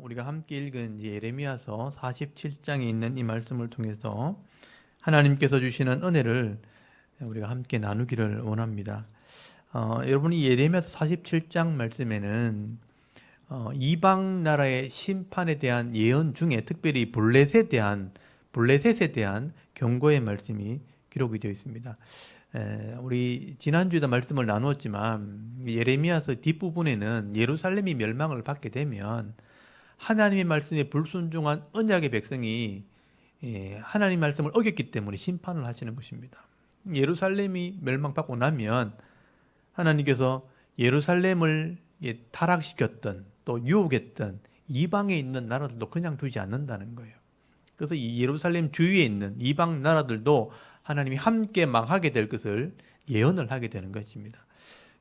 우리가 함께 읽은 이제 예레미야서 47장에 있는 이 말씀을 통해서 하나님께서 주시는 은혜를 우리가 함께 나누기를 원합니다. 여러분이 예레미야서 47장 말씀에는 이방 나라의 심판에 대한 예언 중에 특별히 블레셋에 대한 경고의 말씀이 기록이 되어 있습니다. 우리 지난주에도 말씀을 나누었지만 예레미야서 뒷부분에는 예루살렘이 멸망을 받게 되면 하나님의 말씀에 불순종한 언약의 백성이 하나님 말씀을 어겼기 때문에 심판을 하시는 것입니다. 예루살렘이 멸망받고 나면 하나님께서 예루살렘을 타락시켰던 또 유혹했던 이방에 있는 나라들도 그냥 두지 않는다는 거예요. 그래서 이 예루살렘 주위에 있는 이방 나라들도 하나님이 함께 망하게 될 것을 예언을 하게 되는 것입니다.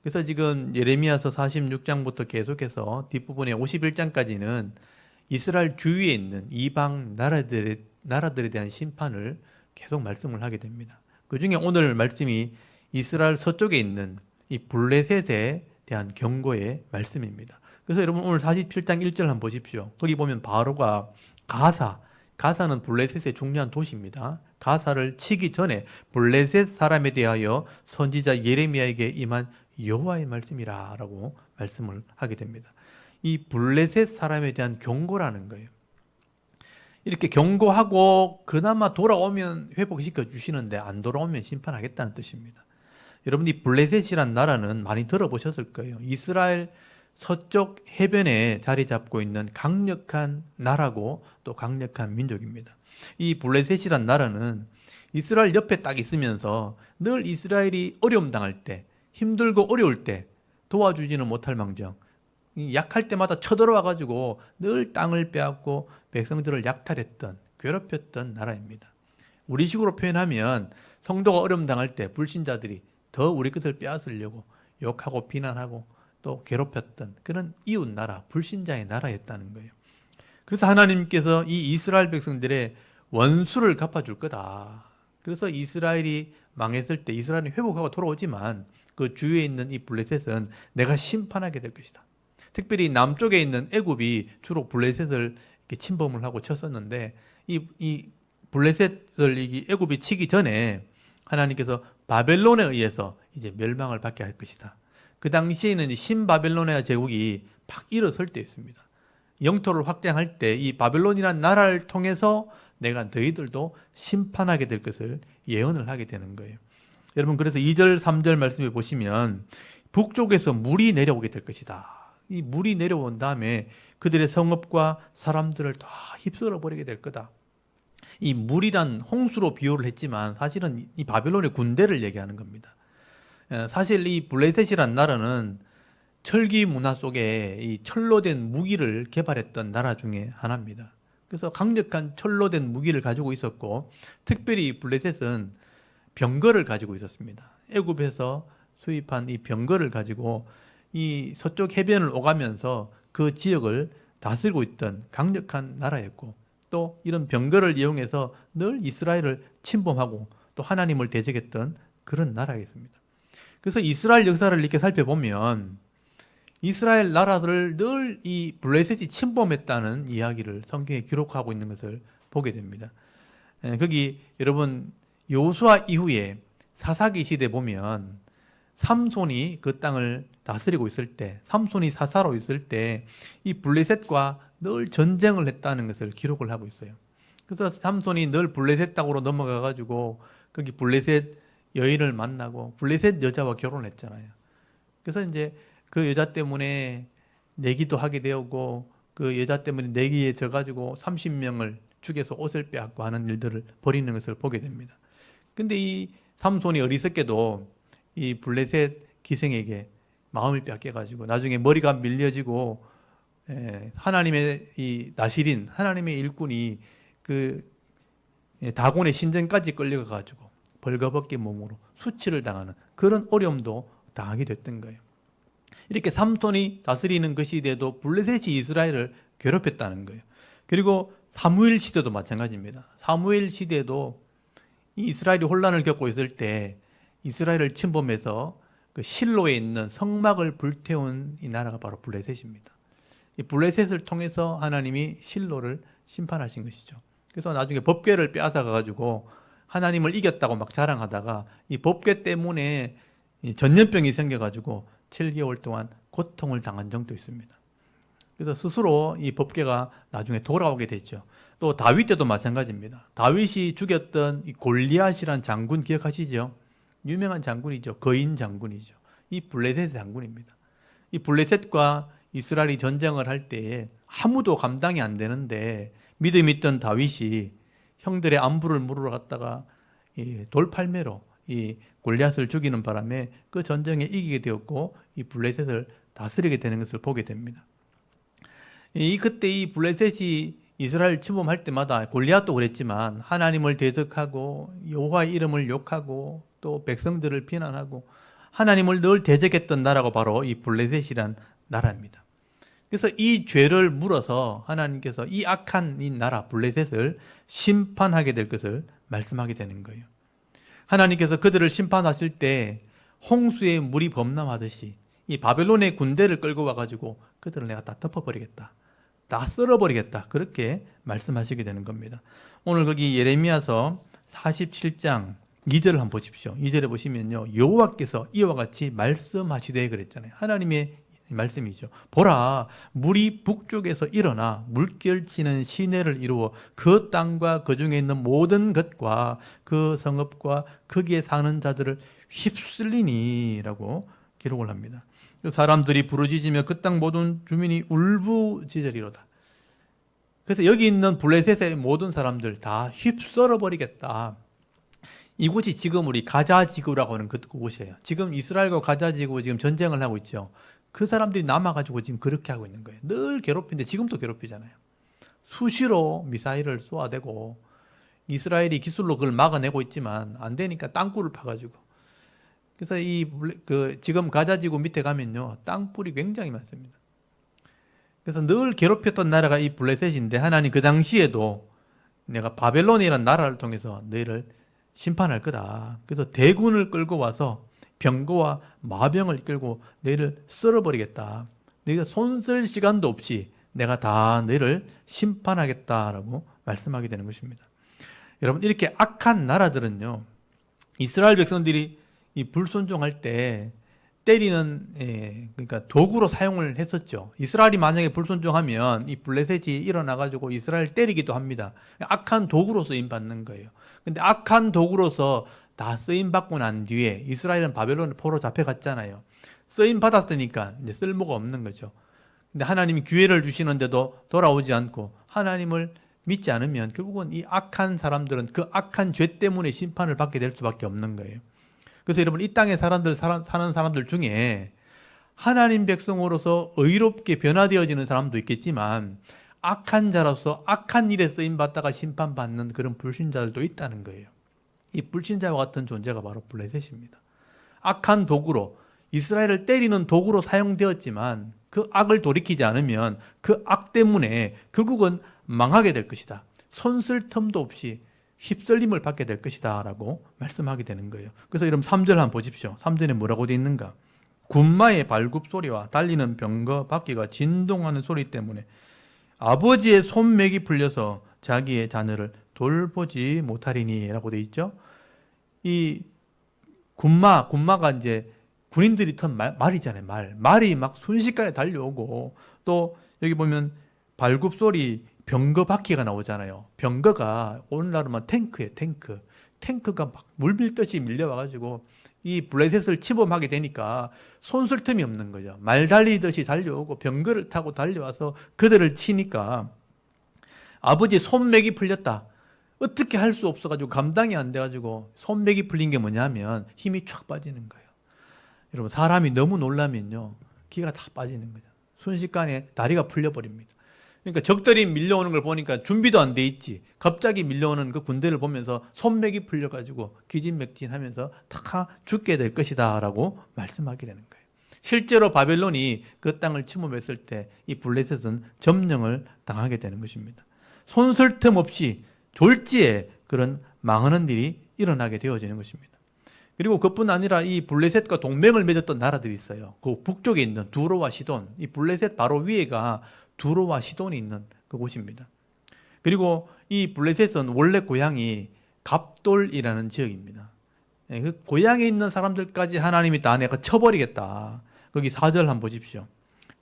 그래서 지금 예레미야서 46장부터 계속해서 뒷부분에 51장까지는 이스라엘 주위에 있는 이방 나라들에 대한 심판을 계속 말씀을 하게 됩니다. 그 중에 오늘 말씀이 이스라엘 서쪽에 있는 이 블레셋에 대한 경고의 말씀입니다. 그래서 여러분 오늘 47장 1절 한번 보십시오. 거기 보면 바로가 가사는 블레셋의 중요한 도시입니다. 가사를 치기 전에 블레셋 사람에 대하여 선지자 예레미야에게 임한 여호와의 말씀이라 라고 말씀을 하게 됩니다. 이 블레셋 사람에 대한 경고라는 거예요. 이렇게 경고하고 그나마 돌아오면 회복시켜 주시는데 안 돌아오면 심판하겠다는 뜻입니다. 여러분이 블레셋이란 나라는 많이 들어보셨을 거예요. 이스라엘 서쪽 해변에 자리 잡고 있는 강력한 나라고 또 강력한 민족입니다. 이 블레셋이란 나라는 이스라엘 옆에 딱 있으면서 늘 이스라엘이 어려움 당할 때, 힘들고 어려울 때 도와주지는 못할 망정 약할 때마다 쳐들어와 가지고 늘 땅을 빼앗고 백성들을 약탈했던, 괴롭혔던 나라입니다. 우리식으로 표현하면 성도가 어려움 당할 때 불신자들이 더 우리 것을 빼앗으려고 욕하고 비난하고 또 괴롭혔던 그런 이웃 나라, 불신자의 나라였다는 거예요. 그래서 하나님께서 이 이스라엘 백성들의 원수를 갚아줄 거다. 그래서 이스라엘이 망했을 때 이스라엘이 회복하고 돌아오지만 그 주위에 있는 이 블레셋은 내가 심판하게 될 것이다. 특별히 남쪽에 있는 애굽이 주로 블레셋을 이렇게 침범을 하고 쳤었는데 이 블레셋을 애굽이 치기 전에 하나님께서 바벨론에 의해서 이제 멸망을 받게 할 것이다. 그 당시에는 신바벨로니아 제국이 막 일어설 때였습니다. 영토를 확장할 때 이 바벨론이라는 나라를 통해서 내가 너희들도 심판하게 될 것을 예언을 하게 되는 거예요. 여러분 그래서 2절 3절 말씀에 보시면 북쪽에서 물이 내려오게 될 것이다. 이 물이 내려온 다음에 그들의 성읍과 사람들을 다 휩쓸어 버리게 될 거다. 이 물이란 홍수로 비유를 했지만 사실은 이 바벨론의 군대를 얘기하는 겁니다. 사실 이 블레셋이란 나라는 철기 문화 속에 이 철로 된 무기를 개발했던 나라 중에 하나입니다. 그래서 강력한 철로 된 무기를 가지고 있었고 특별히 블레셋은 병거를 가지고 있었습니다. 애굽에서 수입한 이 병거를 가지고 이 서쪽 해변을 오가면서 그 지역을 다스리고 있던 강력한 나라였고 또 이런 병거를 이용해서 늘 이스라엘을 침범하고 또 하나님을 대적했던 그런 나라였습니다. 그래서 이스라엘 역사를 이렇게 살펴보면 이스라엘 나라들을 늘 이 블레셋이 침범했다는 이야기를 성경에 기록하고 있는 것을 보게 됩니다. 거기 여러분 여호수아 이후에 사사기 시대 보면 삼손이 그 땅을 다스리고 있을 때, 삼손이 사사로 있을 때 이 블레셋과 늘 전쟁을 했다는 것을 기록을 하고 있어요. 그래서 삼손이 늘 블레셋 땅으로 넘어가 가지고 거기 블레셋 여인을 만나고 블레셋 여자와 결혼했잖아요. 그래서 이제 그 여자 때문에 내기도 하게 되었고 그 여자 때문에 내기에 져가지고 30명을 죽여서 옷을 빼앗고 하는 일들을 벌이는 것을 보게 됩니다. 근데 이 삼손이 어리석게도 이 블레셋 기생에게 마음을 뺏겨가지고 나중에 머리가 밀려지고 하나님의 이 나실인 하나님의 일꾼이 그 다곤의 신전까지 끌려가가지고 벌거벗긴 몸으로 수치를 당하는 그런 어려움도 당하게 됐던 거예요. 이렇게 삼손이 다스리는 그 시대에도 블레셋이 이스라엘을 괴롭혔다는 거예요. 그리고 사무엘 시대도 마찬가지입니다. 사무엘 시대도 이 이스라엘이 혼란을 겪고 있을 때 이스라엘을 침범해서 그 실로에 있는 성막을 불태운 이 나라가 바로 블레셋입니다. 이 블레셋을 통해서 하나님이 실로를 심판하신 것이죠. 그래서 나중에 법궤를 빼앗아 가지고 하나님을 이겼다고 막 자랑하다가 이 법궤 때문에 이 전염병이 생겨가지고 7개월 동안 고통을 당한 적도 있습니다. 그래서 스스로 이 법궤가 나중에 돌아오게 됐죠. 또 다윗 때도 마찬가지입니다. 다윗이 죽였던 이 골리앗이란 장군 기억하시죠? 유명한 장군이죠. 거인 장군이죠. 이 블레셋 장군입니다. 이 블레셋과 이스라엘이 전쟁을 할 때에 아무도 감당이 안 되는데 믿음 있던 다윗이 형들의 안부를 물으러 갔다가 이 돌팔매로 이 골리앗을 죽이는 바람에 그 전쟁에 이기게 되었고 이 블레셋을 다스리게 되는 것을 보게 됩니다. 그때 이 블레셋이 이스라엘 침범할 때마다 골리앗도 그랬지만 하나님을 대적하고 여호와의 이름을 욕하고 또 백성들을 비난하고 하나님을 늘 대적했던 나라가 바로 이 블레셋이란 나라입니다. 그래서 이 죄를 물어서 하나님께서 이 악한 이 나라 블레셋을 심판하게 될 것을 말씀하게 되는 거예요. 하나님께서 그들을 심판하실 때 홍수의 물이 범람하듯이 이 바벨론의 군대를 끌고 와가지고 그들을 내가 다 덮어버리겠다, 다 썰어버리겠다, 그렇게 말씀하시게 되는 겁니다. 오늘 거기 예레미야서 47장 2절을 한번 보십시오. 2절에 보시면요, 여호와께서 이와 같이 말씀하시되 그랬잖아요. 하나님의 말씀이죠. 보라, 물이 북쪽에서 일어나 물결치는 시내를 이루어 그 땅과 그 중에 있는 모든 것과 그 성읍과 거기에 사는 자들을 휩쓸리니 라고 기록을 합니다. 사람들이 부르짖으며 그 땅 모든 주민이 울부짖으리로다. 그래서 여기 있는 블레셋의 모든 사람들 다 휩쓸어 버리겠다. 이곳이 지금 우리 가자 지구라고 하는 그 곳이에요. 지금 이스라엘과 가자 지구 지금 전쟁을 하고 있죠. 그 사람들이 남아가지고 지금 그렇게 하고 있는 거예요. 늘 괴롭히는데 지금도 괴롭히잖아요. 수시로 미사일을 쏘아대고 이스라엘이 기술로 그걸 막아내고 있지만 안 되니까 땅굴을 파가지고. 그래서 지금 가자지구 밑에 가면요, 땅굴이 굉장히 많습니다. 그래서 늘 괴롭혔던 나라가 이 블레셋인데 하나님 그 당시에도 내가 바벨론이라는 나라를 통해서 너희를 심판할 거다. 그래서 대군을 끌고 와서 병거와 마병을 끌고 너희를 썰어버리겠다. 너희가 손쓸 시간도 없이 내가 다 너희를 심판하겠다라고 말씀하게 되는 것입니다. 여러분, 이렇게 악한 나라들은요, 이스라엘 백성들이 이 불순종할 때 때리는 그러니까 도구로 사용을 했었죠. 이스라엘이 만약에 불순종하면 이 블레셋이 일어나가지고 이스라엘 때리기도 합니다. 악한 도구로 쓰임 받는 거예요. 근데 악한 도구로서 다 쓰임 받고 난 뒤에 이스라엘은 바벨론의 포로 잡혀갔잖아요. 쓰임 받았으니까 이제 쓸모가 없는 거죠. 근데 하나님이 기회를 주시는데도 돌아오지 않고 하나님을 믿지 않으면 결국은 이 악한 사람들은 그 악한 죄 때문에 심판을 받게 될 수밖에 없는 거예요. 그래서 여러분, 이 땅에 사는 사람들 중에 하나님 백성으로서 의롭게 변화되어지는 사람도 있겠지만 악한 자로서 악한 일에 쓰임 받다가 심판받는 그런 불신자들도 있다는 거예요. 이 불신자와 같은 존재가 바로 블레셋입니다. 악한 도구로, 이스라엘을 때리는 도구로 사용되었지만 그 악을 돌이키지 않으면 그 악 때문에 결국은 망하게 될 것이다. 손쓸 틈도 없이 휩쓸림을 받게 될 것이다 라고 말씀하게 되는 거예요. 그래서 여러분 3절 한번 보십시오. 3절에 뭐라고 되어 있는가? 군마의 발굽 소리와 달리는 병거 바퀴가 진동하는 소리 때문에 아버지의 손맥이 풀려서 자기의 자녀를 돌보지 못하리니 라고 되어 있죠. 이 군마가 이제 군인들이 탄 말이잖아요. 말이 막 순식간에 달려오고, 또 여기 보면 발굽 소리, 병거 바퀴가 나오잖아요. 병거가 오늘날은 탱크예요. 탱크가 막 물밀듯이 밀려와가지고 이 블레셋을 침범하게 되니까 손쓸 틈이 없는 거죠. 말 달리듯이 달려오고 병거를 타고 달려와서 그들을 치니까 아버지 손맥이 풀렸다. 어떻게 할 수 없어가지고 감당이 안 돼가지고 손맥이 풀린 게 뭐냐면 힘이 쫙 빠지는 거예요. 여러분, 사람이 너무 놀라면요, 기가 다 빠지는 거죠. 순식간에 다리가 풀려버립니다. 그러니까 적들이 밀려오는 걸 보니까 준비도 안 돼 있지. 갑자기 밀려오는 그 군대를 보면서 손맥이 풀려가지고 기진맥진하면서 다 죽게 될 것이다 라고 말씀하게 되는 거예요. 실제로 바벨론이 그 땅을 침범했을 때 이 블레셋은 점령을 당하게 되는 것입니다. 손쓸 틈 없이 졸지에 그런 망하는 일이 일어나게 되어지는 것입니다. 그리고 그뿐 아니라 이 블레셋과 동맹을 맺었던 나라들이 있어요. 그 북쪽에 있는 두로와 시돈, 이 블레셋 바로 위에가 두로와 시돈이 있는 그곳입니다. 그리고 이 블레셋은 원래 고향이 갑돌이라는 지역입니다. 그 고향에 있는 사람들까지 하나님이 다 내가 쳐버리겠다. 거기 4절 한번 보십시오.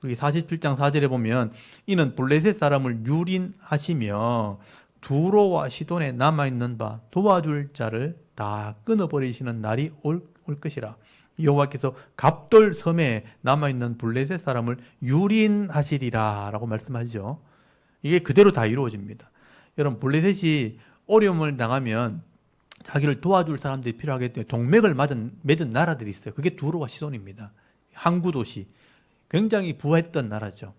거기 47장 4절에 보면 이는 블레셋 사람을 유린하시며 두로와 시돈에 남아있는 바 도와줄 자를 다 끊어버리시는 날이 올 것이라. 여호와께서 갑돌 섬에 남아있는 블레셋 사람을 유린하시리라 라고 말씀하죠. 이게 그대로 다 이루어집니다. 여러분, 블레셋이 어려움을 당하면 자기를 도와줄 사람들이 필요하기 때문에 동맹을 맺은 나라들이 있어요. 그게 두로와 시돈입니다. 항구 도시, 굉장히 부했던 나라죠.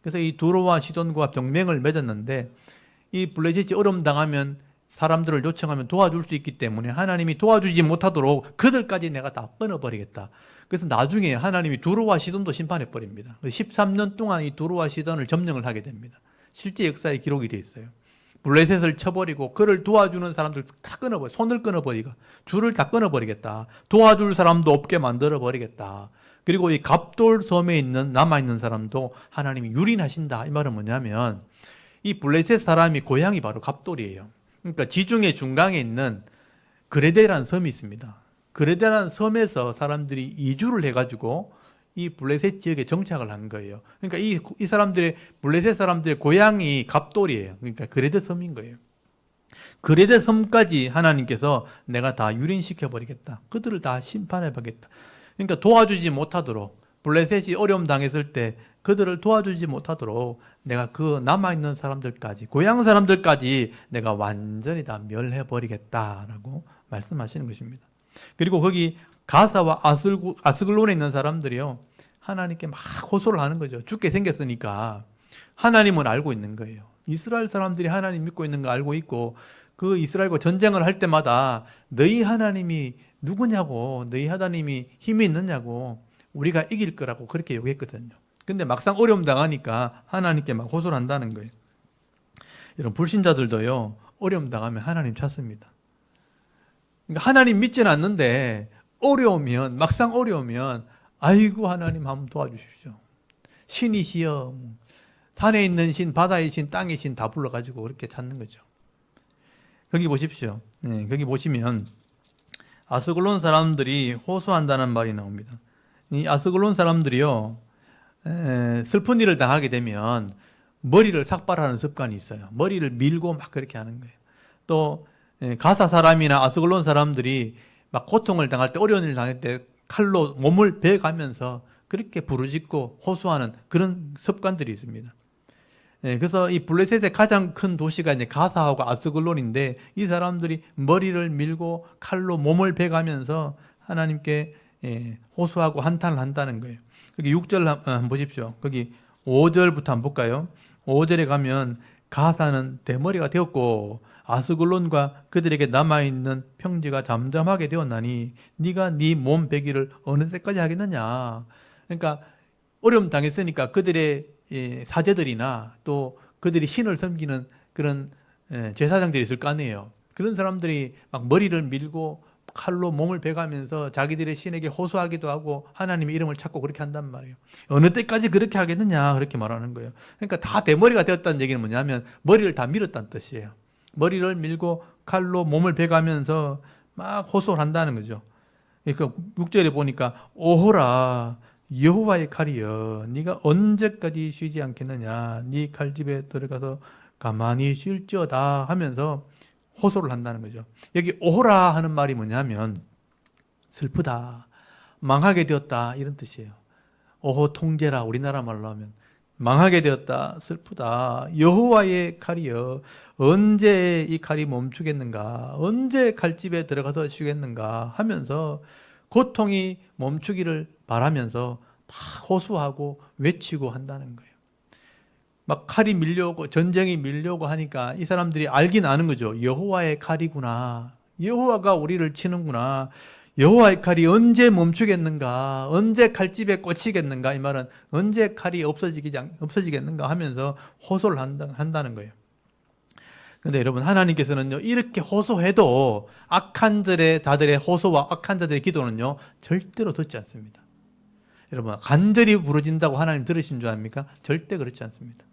그래서 이 두로와 시돈과 동맹을 맺었는데 이 블레셋이 어려움 당하면 사람들을 요청하면 도와줄 수 있기 때문에 하나님이 도와주지 못하도록 그들까지 내가 다 끊어버리겠다. 그래서 나중에 하나님이 두로와 시돈도 심판해버립니다. 13년 동안 이 두로와 시돈을 점령을 하게 됩니다. 실제 역사에 기록이 되어 있어요. 블레셋을 쳐버리고 그를 도와주는 사람들 다 끊어버려, 손을 끊어버리고 줄을 다 끊어버리겠다. 도와줄 사람도 없게 만들어버리겠다. 그리고 이 갑돌 섬에 있는 남아있는 사람도 하나님이 유린하신다. 이 말은 뭐냐면 이 블레셋 사람이 고향이 바로 갑돌이에요. 그러니까 지중해 중간에 있는 그레데라는 섬이 있습니다. 그레데라는 섬에서 사람들이 이주를 해가지고 이 블레셋 지역에 정착을 한 거예요. 그러니까 이 사람들의, 블레셋 사람들의 고향이 갑돌이에요. 그러니까 그레데 섬인 거예요. 그레데 섬까지 하나님께서 내가 다 유린시켜버리겠다. 그들을 다 심판해버리겠다. 그러니까 도와주지 못하도록, 블레셋이 어려움 당했을 때 그들을 도와주지 못하도록 내가 그 남아있는 사람들까지, 고향 사람들까지 내가 완전히 다 멸해버리겠다라고 말씀하시는 것입니다. 그리고 거기 가사와 아스글론에 있는 사람들이요, 하나님께 막 호소를 하는 거죠. 죽게 생겼으니까. 하나님은 알고 있는 거예요. 이스라엘 사람들이 하나님 믿고 있는 거 알고 있고, 그 이스라엘과 전쟁을 할 때마다 너희 하나님이 누구냐고, 너희 하나님이 힘이 있느냐고, 우리가 이길 거라고 그렇게 요구했거든요. 근데 막상 어려움 당하니까 하나님께 막 호소를 한다는 거예요. 여러분, 불신자들도요, 어려움 당하면 하나님 찾습니다. 그러니까 하나님 믿지는 않는데 어려우면, 막상 어려우면 아이고 하나님 한번 도와주십시오. 신이시여, 산에 있는 신, 바다의 신, 땅의 신 다 불러가지고 그렇게 찾는 거죠. 거기 보십시오. 네, 거기 보시면 아스글론 사람들이 호소한다는 말이 나옵니다. 이 아스글론 사람들이요, 슬픈 일을 당하게 되면 머리를 삭발하는 습관이 있어요. 머리를 밀고 막 그렇게 하는 거예요. 또 가사 사람이나 아스글론 사람들이 막 고통을 당할 때, 어려운 일을 당할 때 칼로 몸을 베가면서 그렇게 부르짖고 호소하는 그런 습관들이 있습니다. 그래서 이 블레셋의 가장 큰 도시가 이제 가사하고 아스글론인데, 이 사람들이 머리를 밀고 칼로 몸을 베가면서 하나님께 호소하고 한탄을 한다는 거예요. 여기 6절 한번 보십시오. 거기 5절부터 한번 볼까요? 5절에 가면 가사는 대머리가 되었고 아스글론과 그들에게 남아있는 평지가 잠잠하게 되었나니 네가 네 몸 베기를 어느 때까지 하겠느냐. 그러니까 어려움 당했으니까 그들의 사제들이나 또 그들이 신을 섬기는 그런 제사장들이 있을 거 아니에요. 그런 사람들이 막 머리를 밀고 칼로 몸을 베가면서 자기들의 신에게 호소하기도 하고 하나님의 이름을 찾고 그렇게 한단 말이에요. 어느 때까지 그렇게 하겠느냐 그렇게 말하는 거예요. 그러니까 다 대머리가 되었다는 얘기는 뭐냐면 머리를 다 밀었다는 뜻이에요. 머리를 밀고 칼로 몸을 베가면서 막 호소를 한다는 거죠. 그러니까 6절에 보니까 오호라 여호와의 칼이여 네가 언제까지 쉬지 않겠느냐, 네 칼집에 들어가서 가만히 쉴지어다 하면서 호소를 한다는 거죠. 여기 오호라 하는 말이 뭐냐면 슬프다, 망하게 되었다 이런 뜻이에요. 오호 통제라, 우리나라 말로 하면 망하게 되었다, 슬프다, 여호와의 칼이여 언제 이 칼이 멈추겠는가, 언제 칼집에 들어가서 쉬겠는가 하면서 고통이 멈추기를 바라면서 막 호소하고 외치고 한다는 거예요. 막 칼이 밀려오고 전쟁이 밀려오고 하니까 이 사람들이 알긴 아는 거죠. 여호와의 칼이구나, 여호와가 우리를 치는구나, 여호와의 칼이 언제 멈추겠는가, 언제 칼집에 꽂히겠는가, 이 말은 언제 칼이 없어지겠는가 하면서 호소를 한다는 거예요. 근데 여러분, 하나님께서는요, 이렇게 호소해도 다들의 호소와 악한 자들의 기도는요 절대로 듣지 않습니다. 여러분, 간절히 부르짖는다고 하나님 들으신 줄 압니까? 절대 그렇지 않습니다.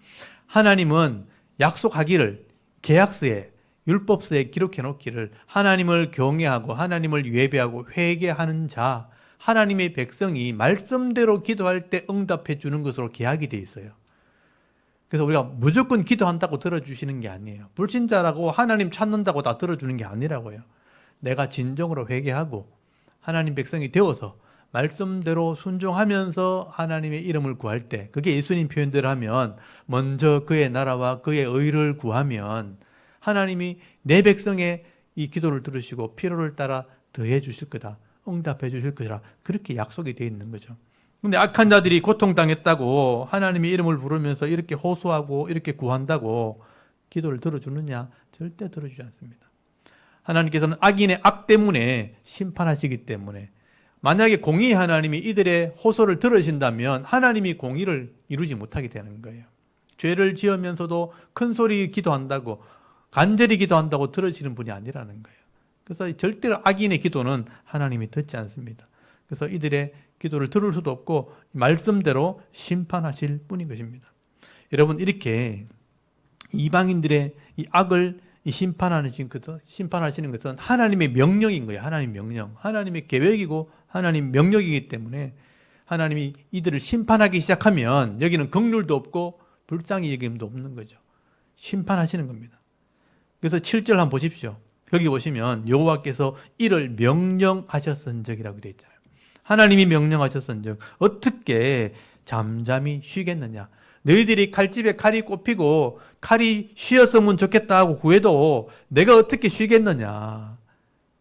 하나님은 약속하기를 계약서에, 율법서에 기록해 놓기를 하나님을 경외하고 하나님을 예배하고 회개하는 자, 하나님의 백성이 말씀대로 기도할 때 응답해 주는 것으로 계약이 돼 있어요. 그래서 우리가 무조건 기도한다고 들어주시는 게 아니에요. 불신자라고 하나님 찾는다고 다 들어주는 게 아니라고요. 내가 진정으로 회개하고 하나님 백성이 되어서 말씀대로 순종하면서 하나님의 이름을 구할 때, 그게 예수님 표현대로 하면 먼저 그의 나라와 그의 의를 구하면 하나님이 내 백성의 이 기도를 들으시고 필요를 따라 더해 주실 거다, 응답해 주실 것이라, 그렇게 약속이 되어 있는 거죠. 근데 악한 자들이 고통당했다고 하나님의 이름을 부르면서 이렇게 호소하고 이렇게 구한다고 기도를 들어주느냐? 절대 들어주지 않습니다. 하나님께서는 악인의 악 때문에 심판하시기 때문에, 만약에 공의 하나님이 이들의 호소를 들으신다면 하나님이 공의를 이루지 못하게 되는 거예요. 죄를 지으면서도 큰 소리 기도한다고, 간절히 기도한다고 들으시는 분이 아니라는 거예요. 그래서 절대로 악인의 기도는 하나님이 듣지 않습니다. 그래서 이들의 기도를 들을 수도 없고 말씀대로 심판하실 뿐인 것입니다. 여러분, 이렇게 이방인들의 이 악을 심판하시는 것은 하나님의 명령인 거예요. 하나님 명령. 하나님의 계획이고 하나님 명령이기 때문에 하나님이 이들을 심판하기 시작하면 여기는 긍휼도 없고 불쌍히 여김도 없는 거죠. 심판하시는 겁니다. 그래서 7절 한번 보십시오. 거기 보시면 여호와께서 이를 명령하셨은적이라고 되어 있잖아요. 하나님이 명령하셨은적, 어떻게 잠잠히 쉬겠느냐? 너희들이 칼집에 칼이 꼽히고 칼이 쉬었으면 좋겠다 하고 구해도 내가 어떻게 쉬겠느냐?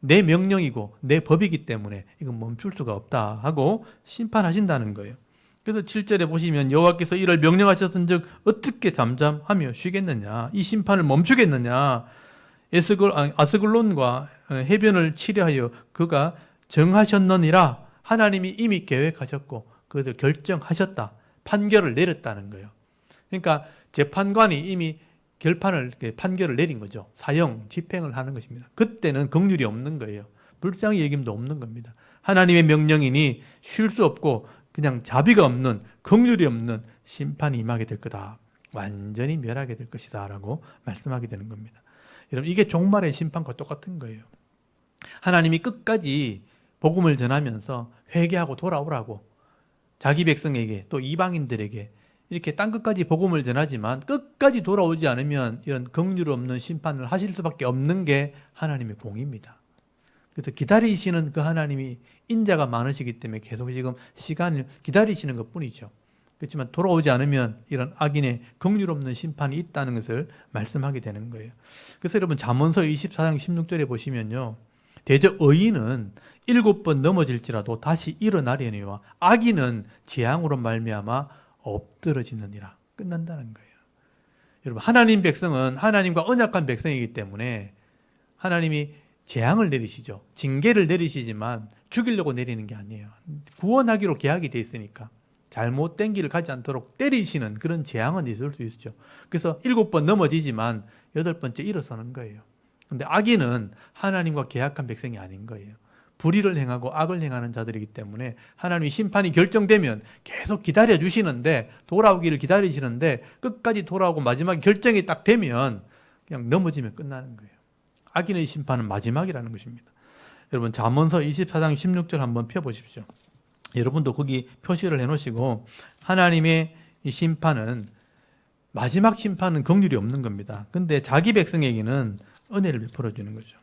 내 명령이고 내 법이기 때문에 이건 멈출 수가 없다 하고 심판하신다는 거예요. 그래서 7절에 보시면 여호와께서 이를 명령하셨은즉 어떻게 잠잠하며 쉬겠느냐? 이 심판을 멈추겠느냐? 아스글론과 해변을 치려하여 그가 정하셨느니라. 하나님이 이미 계획하셨고 그것을 결정하셨다. 판결을 내렸다는 거예요. 그러니까 재판관이 이미 판결을 내린 거죠. 사형, 집행을 하는 것입니다. 그때는 긍휼이 없는 거예요. 불쌍히 여김도 없는 겁니다. 하나님의 명령이니 쉴 수 없고 그냥 자비가 없는, 긍휼이 없는 심판이 임하게 될 거다. 완전히 멸하게 될 것이다 라고 말씀하게 되는 겁니다. 여러분, 이게 종말의 심판과 똑같은 거예요. 하나님이 끝까지 복음을 전하면서 회개하고 돌아오라고 자기 백성에게 또 이방인들에게 이렇게 땅끝까지 복음을 전하지만 끝까지 돌아오지 않으면 이런 긍휼 없는 심판을 하실 수밖에 없는 게 하나님의 공의입니다. 그래서 기다리시는 그 하나님이 인자가 많으시기 때문에 계속 지금 시간을 기다리시는 것뿐이죠. 그렇지만 돌아오지 않으면 이런 악인의 긍휼 없는 심판이 있다는 것을 말씀하게 되는 거예요. 그래서 여러분, 잠언서 24장 16절에 보시면요, 대저 의인은 7번 넘어질지라도 다시 일어나려니와 악인은 재앙으로 말미암아 엎드러지느니라. 끝난다는 거예요. 여러분, 하나님 백성은 하나님과 언약한 백성이기 때문에 하나님이 재앙을 내리시죠. 징계를 내리시지만 죽이려고 내리는 게 아니에요. 구원하기로 계약이 돼 있으니까 잘못된 길을 가지 않도록 때리시는 그런 재앙은 있을 수 있죠. 그래서 7번 넘어지지만 8번째 일어서는 거예요. 근데 악인은 하나님과 계약한 백성이 아닌 거예요. 불의를 행하고 악을 행하는 자들이기 때문에 하나님이 심판이 결정되면 계속 기다려 주시는데, 돌아오기를 기다리시는데 끝까지 돌아오고 마지막에 결정이 딱 되면 그냥 넘어지면 끝나는 거예요. 악인의 심판은 마지막이라는 것입니다. 여러분, 잠언서 24장 16절 한번 펴보십시오. 여러분도 거기 표시를 해놓으시고, 하나님의 이 심판은, 마지막 심판은 긍휼이 없는 겁니다. 근데 자기 백성에게는 은혜를 베풀어 주는 거죠.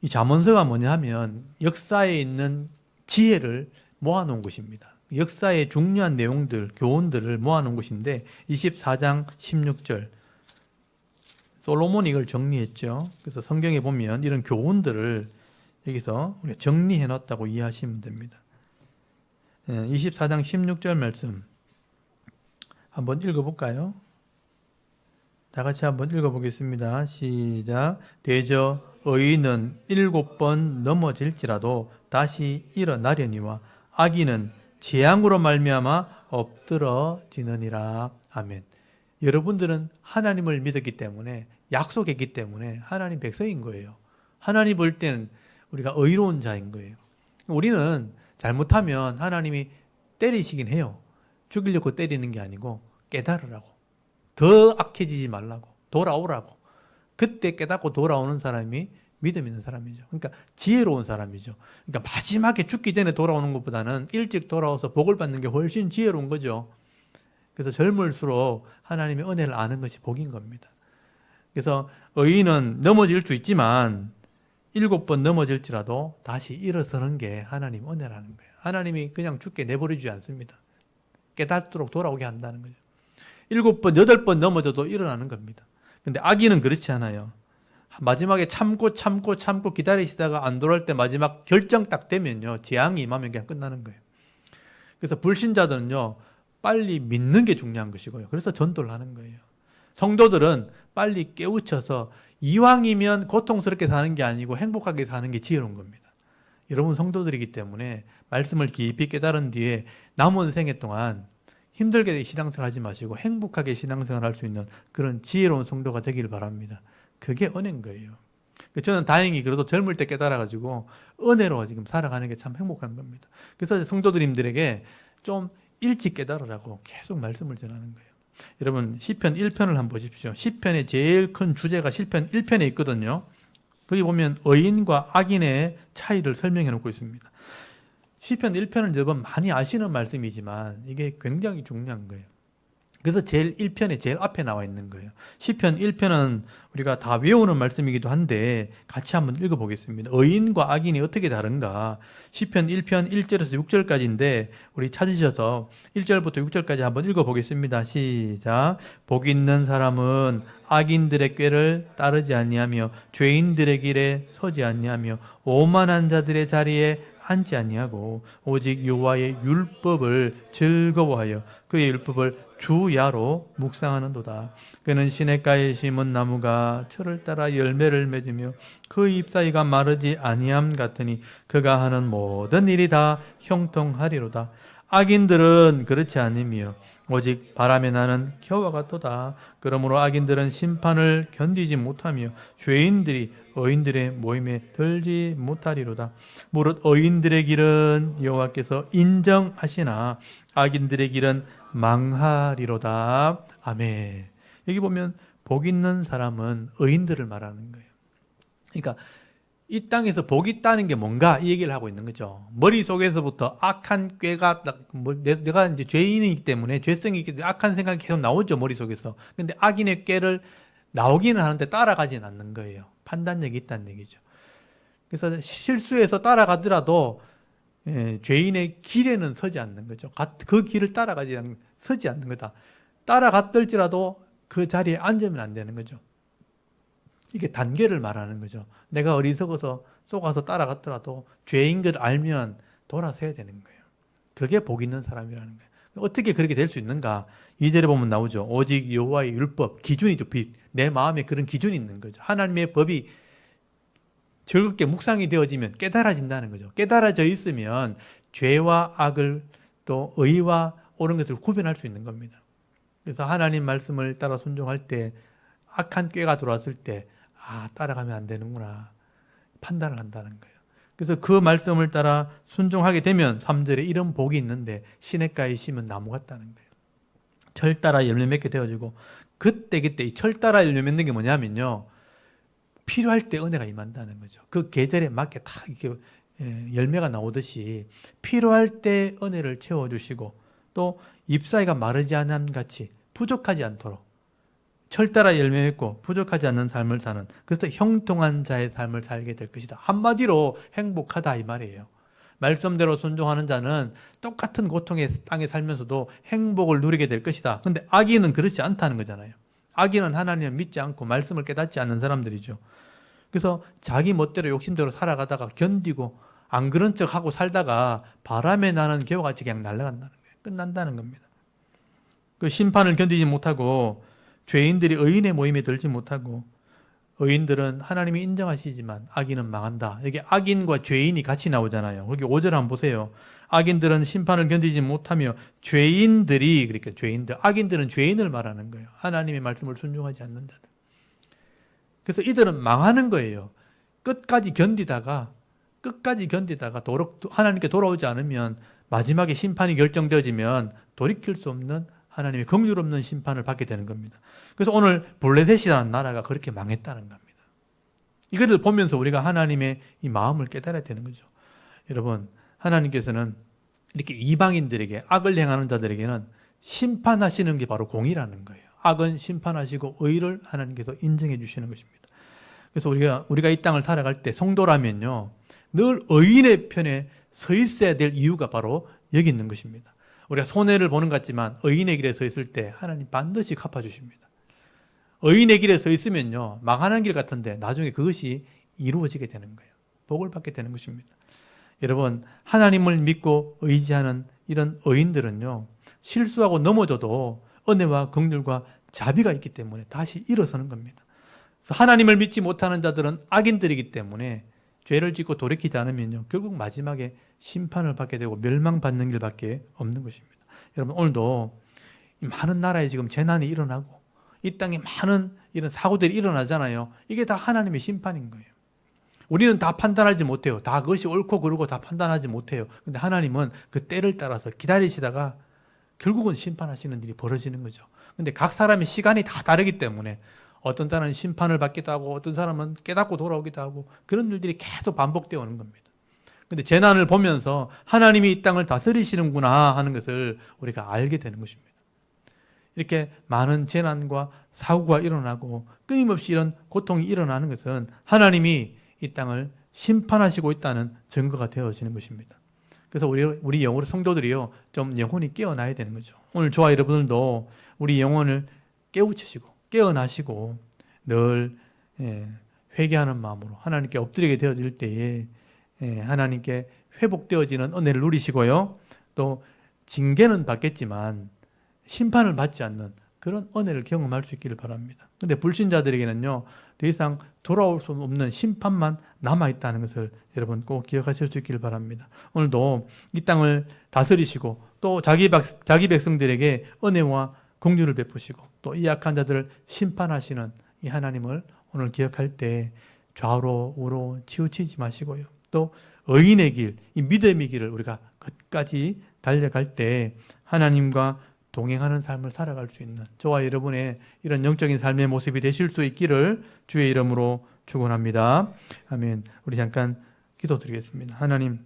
이 잠언서가 뭐냐 하면 역사에 있는 지혜를 모아놓은 것입니다. 역사의 중요한 내용들, 교훈들을 모아놓은 것인데 24장 16절 솔로몬이 이걸 정리했죠. 그래서 성경에 보면 이런 교훈들을 여기서 우리가 정리해 놨다고 이해하시면 됩니다. 24장 16절 말씀 한번 읽어볼까요? 다 같이 한번 읽어보겠습니다. 시작. 대저 의인은 7번 넘어질지라도 다시 일어나려니와 악인은 재앙으로 말미암아 엎드러지느니라. 아멘. 여러분들은 하나님을 믿었기 때문에, 약속했기 때문에 하나님 백성인 거예요. 하나님 볼 때는 우리가 의로운 자인 거예요. 우리는 잘못하면 하나님이 때리시긴 해요. 죽이려고 때리는 게 아니고 깨달으라고. 더 악해지지 말라고. 돌아오라고. 그때 깨닫고 돌아오는 사람이 믿음 있는 사람이죠. 그러니까 지혜로운 사람이죠. 그러니까 마지막에 죽기 전에 돌아오는 것보다는 일찍 돌아와서 복을 받는 게 훨씬 지혜로운 거죠. 그래서 젊을수록 하나님의 은혜를 아는 것이 복인 겁니다. 그래서 의인은 넘어질 수 있지만 7번 넘어질지라도 다시 일어서는 게 하나님 은혜라는 거예요. 하나님이 그냥 죽게 내버려주지 않습니다. 깨닫도록 돌아오게 한다는 거죠. 7번, 8번 넘어져도 일어나는 겁니다. 근데 악인은 그렇지 않아요. 마지막에 참고 기다리시다가 안 돌아올 때 마지막 결정 딱 되면요, 재앙이 임하면 그냥 끝나는 거예요. 그래서 불신자들은요, 빨리 믿는 게 중요한 것이고요. 그래서 전도를 하는 거예요. 성도들은 빨리 깨우쳐서 이왕이면 고통스럽게 사는 게 아니고 행복하게 사는 게 지혜로운 겁니다. 여러분 성도들이기 때문에 말씀을 깊이 깨달은 뒤에 남은 생애 동안 힘들게 신앙생활 하지 마시고 행복하게 신앙생활 할 수 있는 그런 지혜로운 성도가 되길 바랍니다. 그게 은혜인 거예요. 저는 다행히 그래도 젊을 때 깨달아가지고 은혜로 지금 살아가는 게 참 행복한 겁니다. 그래서 성도들님들에게 좀 일찍 깨달으라고 계속 말씀을 전하는 거예요. 여러분 시편 1편을 한번 보십시오. 시편의 제일 큰 주제가 시편 1편에 있거든요. 거기 보면 의인과 악인의 차이를 설명해 놓고 있습니다. 시편 1편은 여러분 많이 아시는 말씀이지만 이게 굉장히 중요한 거예요. 그래서 제일 1편에 제일 앞에 나와 있는 거예요. 시편 1편은 우리가 다 외우는 말씀이기도 한데 같이 한번 읽어보겠습니다. 의인과 악인이 어떻게 다른가? 시편 1편 1절에서 6절까지인데 우리 찾으셔서 1절부터 6절까지 한번 읽어보겠습니다. 시작. 복 있는 사람은 악인들의 꾀를 따르지 아니하며 죄인들의 길에 서지 아니하며 오만한 자들의 자리에 앉지 아니하고 오직 여호와의 율법을 즐거워하여 그의 율법을 주야로 묵상하는도다. 그는 시냇가에 심은 나무가 철을 따라 열매를 맺으며 그 잎사이가 마르지 아니함 같으니 그가 하는 모든 일이 다 형통하리로다. 악인들은 그렇지 않으며 오직 바람에 나는 겨와 같도다. 그러므로 악인들은 심판을 견디지 못하며 죄인들이 의인들의 모임에 들지 못하리로다. 무릇 의인들의 길은 여호와께서 인정하시나 악인들의 길은 망하리로다. 아멘. 여기 보면 복 있는 사람은 의인들을 말하는 거예요. 그러니까 이 땅에서 복이 있다는 게 뭔가 이 얘기를 하고 있는 거죠. 머릿속에서부터 악한 꾀가 내가 이제 죄인이기 때문에 죄성이 있기 때문에 악한 생각이 계속 나오죠, 머릿속에서. 근데 악인의 꾀를 나오기는 하는데 따라가지는 않는 거예요. 판단력이 있다는 얘기죠. 그래서 실수해서 따라가더라도 죄인의 길에는 서지 않는 거죠. 그 길을 서지 않는 거다. 따라갔을지라도 그 자리에 앉으면 안 되는 거죠. 이게 단계를 말하는 거죠. 내가 어리석어서 속아서 따라갔더라도 죄인 걸 알면 돌아서야 되는 거예요. 그게 복 있는 사람이라는 거예요. 어떻게 그렇게 될 수 있는가? 2절에 보면 나오죠. 오직 여호와의 율법, 기준이죠. 내 마음에 그런 기준이 있는 거죠. 하나님의 법이 즐겁게 묵상이 되어지면 깨달아진다는 거죠. 깨달아져 있으면 죄와 악을 또 의와 옳은 것을 구별할 수 있는 겁니다. 그래서 하나님 말씀을 따라 순종할 때 악한 꾀가 들어왔을 때 따라가면 안 되는구나 판단을 한다는 거예요. 그래서 그 말씀을 따라 순종하게 되면 3절에 이런 복이 있는데 시냇가에 심은 나무 같다는 거예요. 철 따라 열매 맺게 되어지고 그때 이 철 따라 열매 맺는 게 뭐냐면요. 필요할 때 은혜가 임한다는 거죠. 그 계절에 맞게 딱 이렇게 열매가 나오듯이 필요할 때 은혜를 채워주시고 또 잎사이가 마르지 않음 같이 부족하지 않도록 철 따라 열매 맺고 부족하지 않는 삶을 사는 그래서 형통한 자의 삶을 살게 될 것이다. 한마디로 행복하다 이 말이에요. 말씀대로 순종하는 자는 똑같은 고통의 땅에 살면서도 행복을 누리게 될 것이다. 근데 악인은 그렇지 않다는 거잖아요. 악인은 하나님을 믿지 않고 말씀을 깨닫지 않는 사람들이죠. 그래서 자기 멋대로 욕심대로 살아가다가 견디고 안 그런 척하고 살다가 바람에 나는 겨와같이 그냥 날아간다는 거예요. 끝난다는 겁니다. 그 심판을 견디지 못하고 죄인들이 의인의 모임에 들지 못하고 의인들은 하나님이 인정하시지만 악인은 망한다. 여기 악인과 죄인이 같이 나오잖아요. 여기 5절 한번 보세요. 악인들은 심판을 견디지 못하며 죄인들이 그러니까 죄인들 악인들은 죄인을 말하는 거예요. 하나님의 말씀을 순종하지 않는 자들. 그래서 이들은 망하는 거예요. 끝까지 견디다가 끝까지 견디다가 하나님께 돌아오지 않으면 마지막에 심판이 결정되어지면 돌이킬 수 없는 하나님의 긍휼 없는 심판을 받게 되는 겁니다. 그래서 오늘 블레셋이라는 나라가 그렇게 망했다는 겁니다. 이것을 보면서 우리가 하나님의 이 마음을 깨달아야 되는 거죠. 여러분, 하나님께서는 이렇게 이방인들에게, 악을 행하는 자들에게는 심판하시는 게 바로 공의라는 거예요. 악은 심판하시고 의를 하나님께서 인정해 주시는 것입니다. 그래서 우리가 이 땅을 살아갈 때 성도라면요, 늘 의인의 편에 서 있어야 될 이유가 바로 여기 있는 것입니다. 우리가 손해를 보는 것 같지만 의인의 길에 서 있을 때 하나님 반드시 갚아주십니다. 의인의 길에 서 있으면요, 망하는 길 같은데 나중에 그것이 이루어지게 되는 거예요. 복을 받게 되는 것입니다. 여러분, 하나님을 믿고 의지하는 이런 의인들은요, 실수하고 넘어져도 은혜와 긍휼과 자비가 있기 때문에 다시 일어서는 겁니다. 그래서 하나님을 믿지 못하는 자들은 악인들이기 때문에 죄를 짓고 돌이키지 않으면요, 결국 마지막에 심판을 받게 되고 멸망받는 길밖에 없는 것입니다. 여러분, 오늘도 많은 나라에 지금 재난이 일어나고 이 땅에 많은 이런 사고들이 일어나잖아요. 이게 다 하나님의 심판인 거예요. 우리는 다 판단하지 못해요. 다 그것이 옳고 그르고 다 판단하지 못해요. 근데 하나님은 그 때를 따라서 기다리시다가 결국은 심판하시는 일이 벌어지는 거죠. 근데 각 사람의 시간이 다 다르기 때문에 어떤 사람은 심판을 받기도 하고 어떤 사람은 깨닫고 돌아오기도 하고 그런 일들이 계속 반복되어 오는 겁니다. 근데 재난을 보면서 하나님이 이 땅을 다스리시는구나 하는 것을 우리가 알게 되는 것입니다. 이렇게 많은 재난과 사고가 일어나고 끊임없이 이런 고통이 일어나는 것은 하나님이 이 땅을 심판하시고 있다는 증거가 되어지는 것입니다. 그래서 우리 영으로 성도들이요, 좀 영혼이 깨어나야 되는 거죠. 오늘 저와 여러분들도 우리 영혼을 깨우치시고 깨어나시고 늘 회개하는 마음으로 하나님께 엎드리게 되어질 때에 하나님께 회복되어지는 은혜를 누리시고요, 또 징계는 받겠지만 심판을 받지 않는 그런 은혜를 경험할 수 있기를 바랍니다. 그런데 불신자들에게는요, 더 이상 돌아올 수 없는 심판만 남아있다는 것을 여러분 꼭 기억하실 수 있기를 바랍니다. 오늘도 이 땅을 다스리시고 또 자기 백성들에게 은혜와 긍휼을 베푸시고 또 이 약한 자들을 심판하시는 이 하나님을 오늘 기억할 때 좌우로 우로 치우치지 마시고요, 또 의인의 길, 이 믿음의 길을 우리가 끝까지 달려갈 때 하나님과 동행하는 삶을 살아갈 수 있는 저와 여러분의 이런 영적인 삶의 모습이 되실 수 있기를 주의 이름으로 축원합니다. 아멘. 우리 잠깐 기도드리겠습니다. 하나님,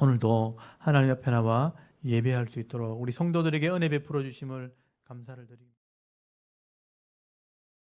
오늘도 하나님 앞에 나와 예배할 수 있도록 우리 성도들에게 은혜 베풀어 주심을 감사를 드립니다.